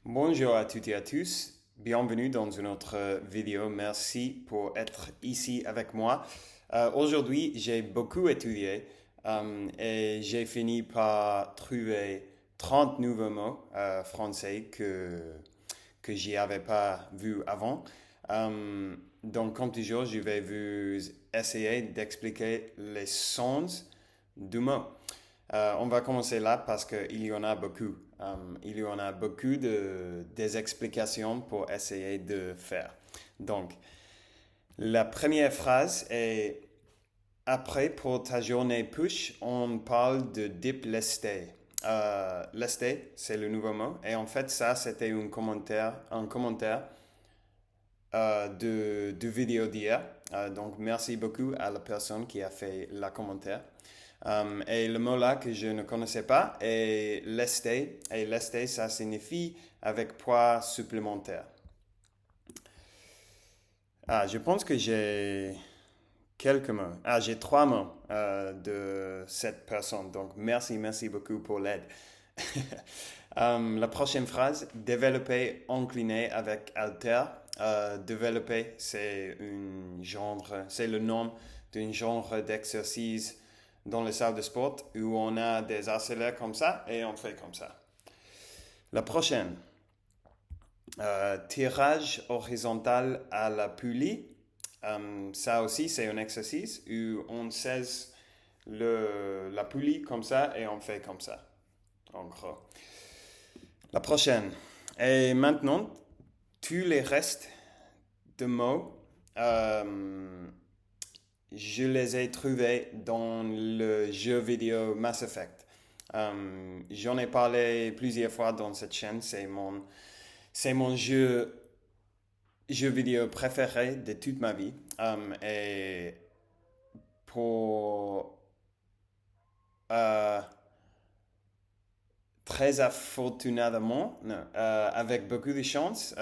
Bonjour à toutes et à tous, bienvenue dans une autre vidéo. Merci pour être ici avec moi. Aujourd'hui, j'ai beaucoup étudié et j'ai fini par trouver 30 nouveaux mots français que j'y avais pas vu avant. Donc, comme toujours, je vais vous essayer d'expliquer les sens du mot. On va commencer là parce qu'il y en a beaucoup. Il y en a beaucoup des explications pour essayer de faire. Donc, la première phrase est après pour ta journée push, on parle de dip lesté. Lesté, c'est le nouveau mot. Et en fait, ça, c'était un commentaire de vidéo d'hier. Donc, merci beaucoup à la personne qui a fait le commentaire. Et le mot là que je ne connaissais pas est lesté. Et lesté, ça signifie avec poids supplémentaire. Je pense que j'ai quelques mots. J'ai trois mots de cette personne. Donc, merci beaucoup pour l'aide. La prochaine phrase, développer incliné avec alter. Développer, c'est le nom d'un genre d'exercice dans les salles de sport où on a des accélères comme ça et on fait comme ça. La prochaine, tirage horizontal à la poulie. Ça aussi, c'est un exercice où on saisit la poulie comme ça et on fait comme ça, en gros. La prochaine. Et maintenant, tous les restes de mots, je les ai trouvés dans le jeu vidéo Mass Effect. J'en ai parlé plusieurs fois dans cette chaîne. C'est mon jeu vidéo préféré de toute ma vie. Et pour euh, très afortunadement, avec beaucoup de chance,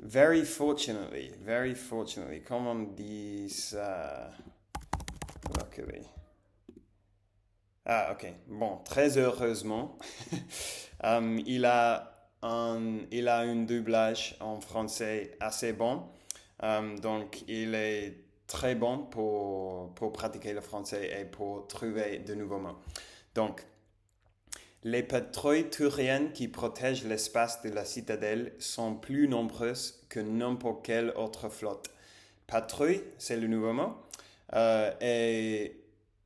very fortunately, comment on dit ça? Luckily. Ok. Bon, très heureusement, il a un doublage en français assez bon. Donc, il est très bon pour pratiquer le français et pour trouver de nouveaux mots. Donc, les patrouilles turiennes qui protègent l'espace de la citadelle sont plus nombreuses que n'importe quelle autre flotte. Patrouille, c'est le nouveau mot. Et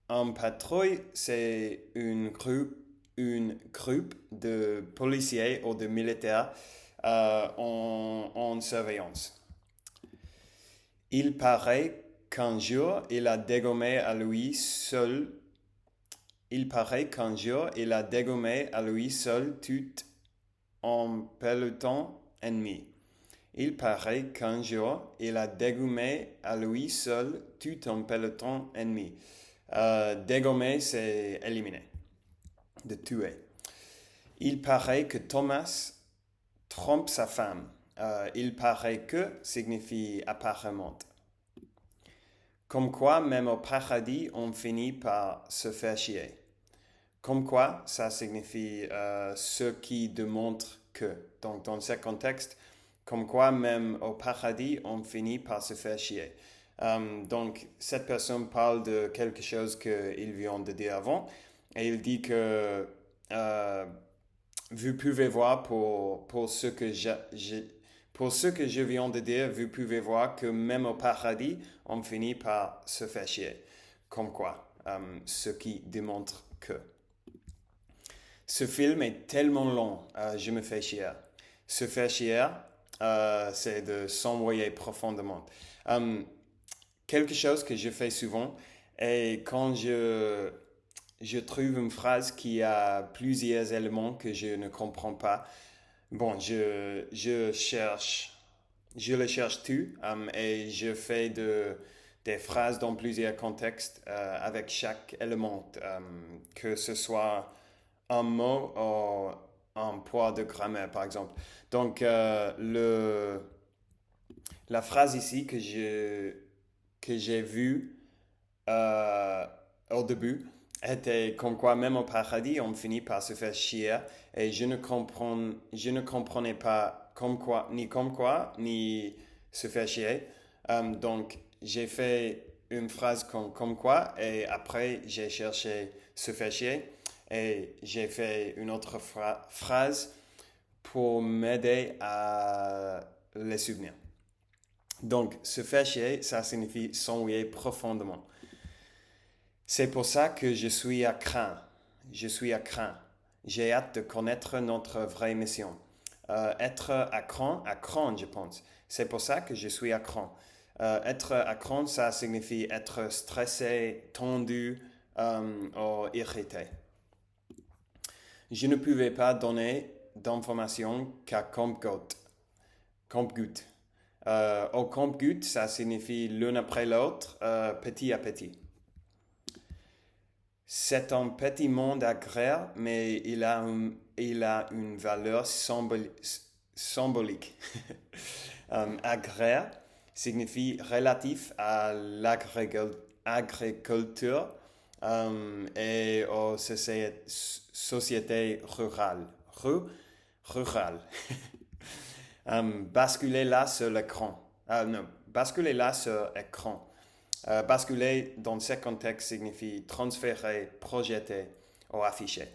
un patrouille, c'est une groupe de policiers ou de militaires en surveillance. Il paraît qu'un jour, il a dégommé à lui seul. Il paraît qu'un jour, il a dégommé à lui seul tout un peloton ennemi. Il paraît qu'un jour, il a dégommé à lui seul tout un peloton ennemi. Dégommer, c'est éliminer, de tuer. Il paraît que Thomas trompe sa femme. Il paraît que signifie apparemment. Comme quoi, même au paradis, on finit par se faire chier. Comme quoi, ça signifie ce qui démontre que. Donc, dans ce contexte, comme quoi, même au paradis, on finit par se faire chier. Donc, cette personne parle de quelque chose qu'il vient de dire avant. Et il dit que vous pouvez voir pour ce que pour ce que je viens de dire, vous pouvez voir que même au paradis, on finit par se faire chier. Comme quoi, ce qui démontre que. Ce film est tellement long, je me fais chier. Se faire chier, c'est de s'envoyer profondément. Quelque chose que je fais souvent, et quand je trouve une phrase qui a plusieurs éléments que je ne comprends pas, bon, je le cherche tout et je fais des phrases dans plusieurs contextes avec chaque élément, que ce soit un mot ou un poids de grammaire, par exemple. Donc, la phrase ici que j'ai vue au début était comme quoi même au paradis, on finit par se faire chier et je ne comprenais pas comme quoi, ni se faire chier. Donc, j'ai fait une phrase comme quoi et après, j'ai cherché se faire chier et j'ai fait une autre phrase pour m'aider à les souvenir. Donc, se faire chier, ça signifie s'ennuyer profondément. C'est pour ça que je suis à craint. Je suis à craint. J'ai hâte de connaître notre vraie mission. Être à cran, je pense. C'est pour ça que je suis à cran. Être à cran, ça signifie être stressé, tendu ou irrité. Je ne pouvais pas donner d'informations qu'à compte-goutte. Compte-goutte. Au compte-goutte, ça signifie l'un après l'autre, petit à petit. C'est un petit monde agréable, mais il a une valeur symbolique. Agréable signifie relatif à l'agriculture et aux sociétés rurales. Rural. Basculer là sur l'écran. Non, basculer là sur écran. Basculer dans ce contexte signifie transférer, projeter ou afficher.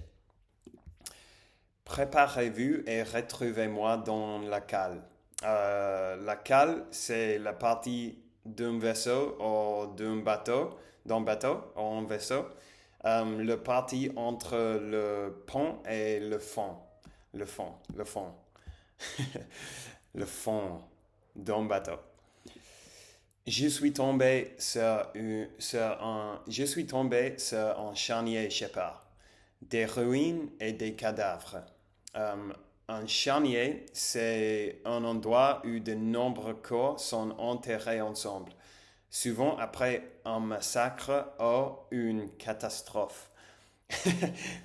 Préparez-vous et retrouvez-moi dans la cale. La cale, c'est la partie d'un vaisseau ou d'un bateau ou un vaisseau. Le partie entre le pont et le fond. Le fond. Le fond d'un bateau. Je suis tombé sur un charnier Shepard, des ruines et des cadavres. Un charnier, c'est un endroit où de nombreux corps sont enterrés ensemble, souvent après un massacre ou une catastrophe.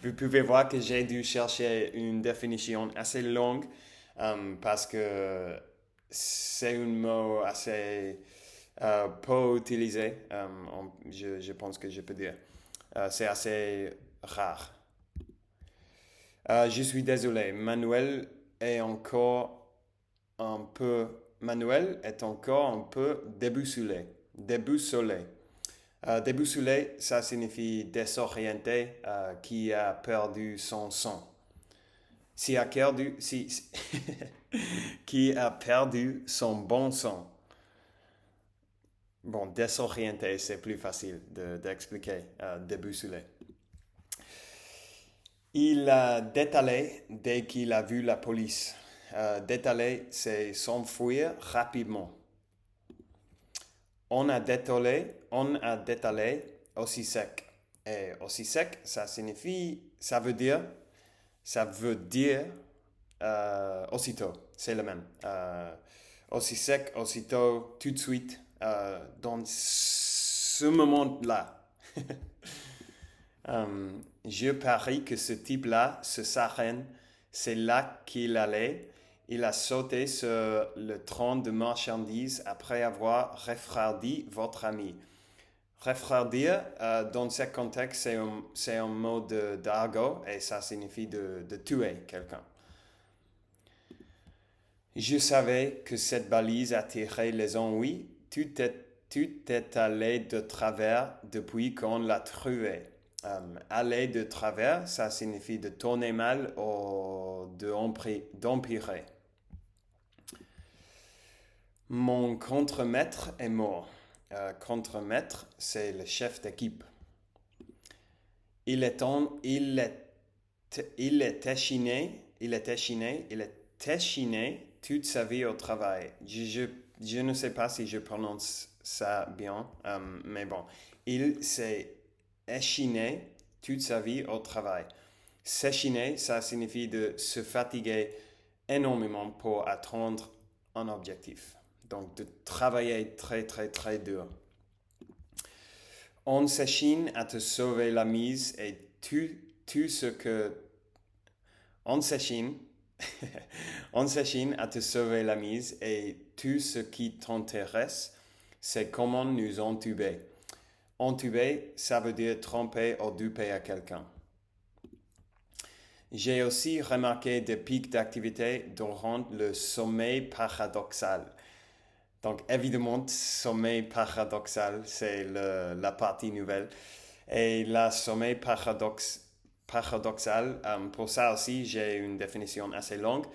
Vous pouvez voir que j'ai dû chercher une définition assez longue parce que c'est un mot assez peu utilisé, je pense que je peux dire. C'est assez rare. Je suis désolé, Manuel est encore un peu déboussolé. Déboussolé, ça signifie désorienté, qui a perdu son sang. Qui a perdu son bon sang. Bon, désorienté, c'est plus facile d'expliquer, déboussolé. Il a détalé dès qu'il a vu la police. Détaler, c'est s'enfuir rapidement. On a détalé aussi sec. Et aussi sec, ça veut dire aussitôt. C'est le même. Aussi sec, aussitôt, tout de suite, dans ce moment-là. Je parie que ce type-là, ce Saren, c'est là qu'il allait. Il a sauté sur le train de marchandises après avoir refroidi votre ami. Refroidir, dans ce contexte, c'est un mot d'argot et ça signifie de tuer quelqu'un. Je savais que cette balise attirait les ennuis. Tout est allé de travers depuis qu'on l'a trouvé. Aller de travers, ça signifie de tourner mal ou d'empirer. Mon contremaître est mort. Contremaître, c'est le chef d'équipe. Il était chiné toute sa vie au travail. Je ne sais pas si je prononce ça bien, mais bon. Il s'est échiné toute sa vie au travail. S'échiner, ça signifie de se fatiguer énormément pour atteindre un objectif. Donc, de travailler très, très, très dur. On s'échine à te sauver la mise et tout ce que... On s'échine à te sauver la mise et tout ce qui t'intéresse, c'est comment nous entuber. Entuber, ça veut dire tromper ou duper à quelqu'un. J'ai aussi remarqué des pics d'activité durant le sommeil paradoxal. Donc, évidemment, sommeil paradoxal, c'est la partie nouvelle. Et le sommeil paradoxal, pour ça aussi, j'ai une définition assez longue.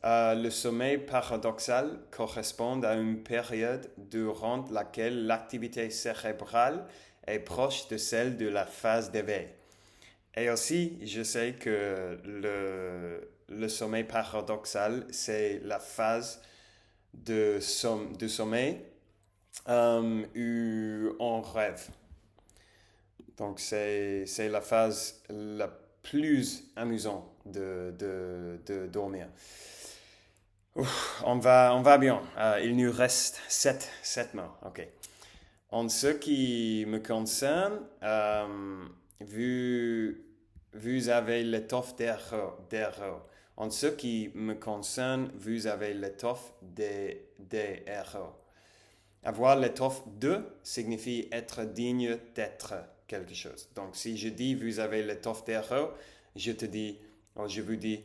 Le sommeil paradoxal correspond à une période durant laquelle l'activité cérébrale est proche de celle de la phase d'éveil. Et aussi, je sais que le sommeil paradoxal, c'est la phase de sommeil où on rêve. Donc, c'est la phase la plus amusante de dormir. On va bien. Il nous reste 7 mots. OK. En ce qui me concerne, vous avez l'étoffe d'héros. En ce qui me concerne, vous avez l'étoffe des héros. Avoir l'étoffe de signifie être digne d'être quelque chose. Donc, si je dis vous avez l'étoffe d'héros, je vous dis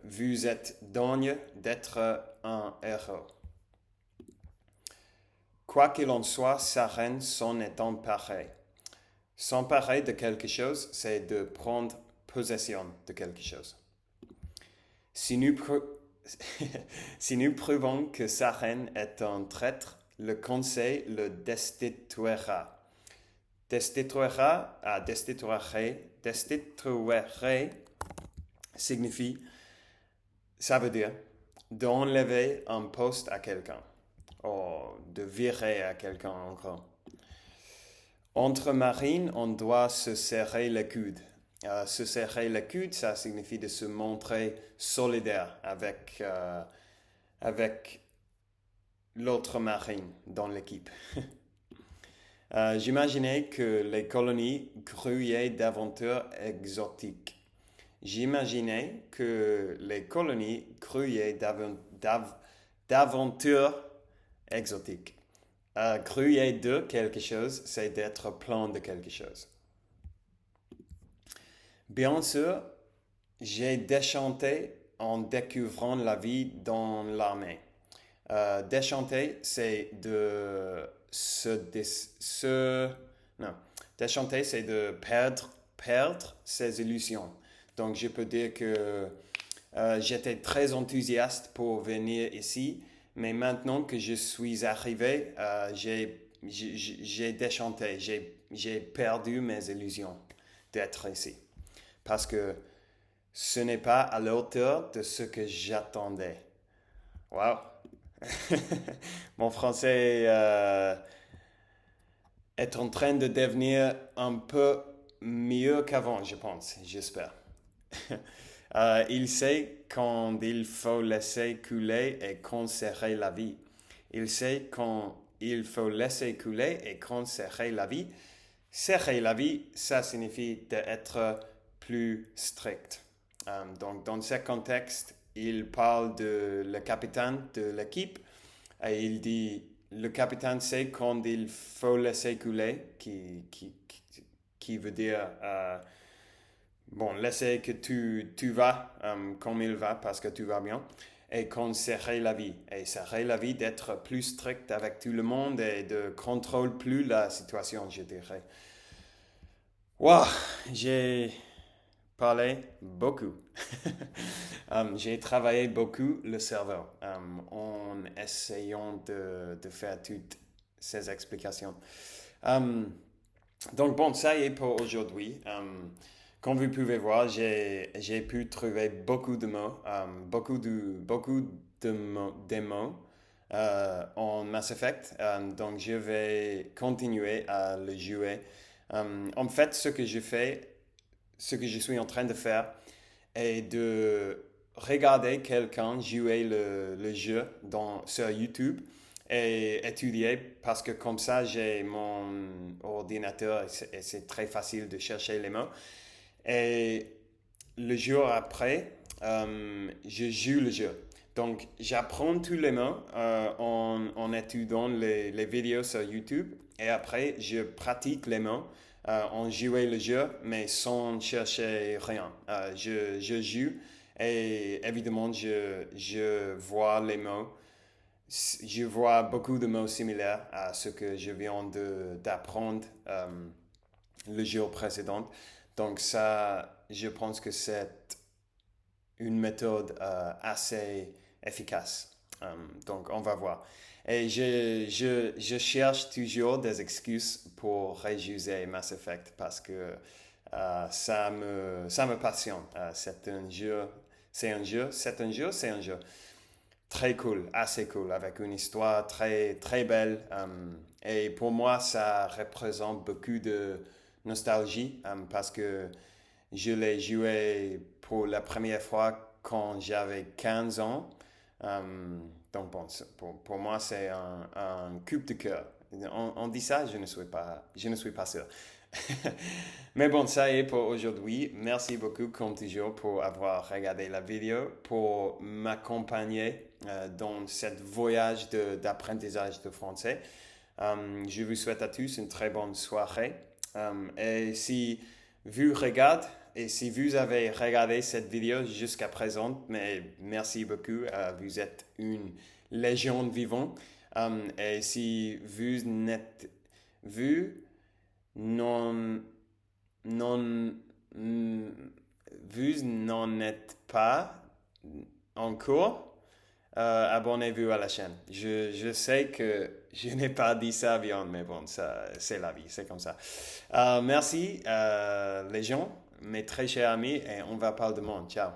vous êtes digne d'être un héros. Quoi qu'il en soit, ça rend son étant pareil. S'emparer de quelque chose, c'est de prendre possession de quelque chose. Si nous prouvons que Saren est un traître, le conseil le destituera. Destituerer signifie, ça veut dire d'enlever un poste à quelqu'un, ou de virer à quelqu'un en gros. Entre marines, on doit se serrer les coudes. Se serrer les coudes, ça signifie de se montrer solidaire avec l'autre marine dans l'équipe. J'imaginais que les colonies grouillaient d'aventures exotiques. J'imaginais que les colonies grouillaient d'aventures exotiques. Grouiller de quelque chose, c'est d'être plein de quelque chose. Bien sûr, j'ai déchanté en découvrant la vie dans l'armée. Déchanter, c'est de déchanter, c'est de perdre ses illusions. Donc, je peux dire que j'étais très enthousiaste pour venir ici, mais maintenant que je suis arrivé, j'ai déchanté, j'ai perdu mes illusions d'être ici. Parce que ce n'est pas à la hauteur de ce que j'attendais. Wow! Mon français est en train de devenir un peu mieux qu'avant, je pense, j'espère. Il sait quand il faut laisser couler et conserver la vie. Il sait quand il faut laisser couler et conserver la vie. Serrer la vie, ça signifie d'être plus strict. Donc, dans ce contexte, il parle de le capitaine de l'équipe et il dit le capitaine sait quand il faut laisser couler, qui veut dire laisser que tu vas comme il va parce que tu vas bien et qu'on serrer la vie. Et serrer la vie d'être plus strict avec tout le monde et de contrôler plus la situation, je dirais. Wow, j'ai parlé beaucoup. J'ai travaillé beaucoup le cerveau en essayant de faire toutes ces explications. Donc ça y est pour aujourd'hui. Comme vous pouvez voir, j'ai pu trouver beaucoup de mots, beaucoup de mots en Mass Effect. Donc je vais continuer à le jouer. En fait, ce que je suis en train de faire est de regarder quelqu'un jouer le jeu sur YouTube et étudier parce que comme ça j'ai mon ordinateur et c'est très facile de chercher les mots. Et le jour après, je joue le jeu. Donc, j'apprends tous les mots en étudiant les vidéos sur YouTube Et après, je pratique les mots. On jouait le jeu, mais sans chercher rien. Je joue et évidemment, je vois les mots. Je vois beaucoup de mots similaires à ce que je viens d'apprendre le jour précédent. Donc ça, je pense que c'est une méthode assez efficace. Donc on va voir. Et je cherche toujours des excuses pour rejuger Mass Effect parce que ça me passionne. C'est un jeu, c'est un jeu très cool, assez cool, avec une histoire très, très belle. Et pour moi, ça représente beaucoup de nostalgie parce que je l'ai joué pour la première fois quand j'avais 15 ans. Donc bon, pour moi, c'est un coup de cœur. On dit ça, je ne suis pas sûr. Mais bon, ça y est pour aujourd'hui. Merci beaucoup, comme toujours, pour avoir regardé la vidéo, pour m'accompagner dans ce voyage d'apprentissage de français. Je vous souhaite à tous une très bonne soirée. Et si vous regardez, et si vous avez regardé cette vidéo jusqu'à présent, mais merci beaucoup, vous êtes une légende vivante. Et si vous n'êtes, vous non, non, mm, vous n'en êtes pas encore, abonnez-vous à la chaîne. Je sais que je n'ai pas dit ça bien, mais bon, ça, c'est la vie, c'est comme ça. Merci, les gens, mes très chers amis, et on va parler de monde. Ciao.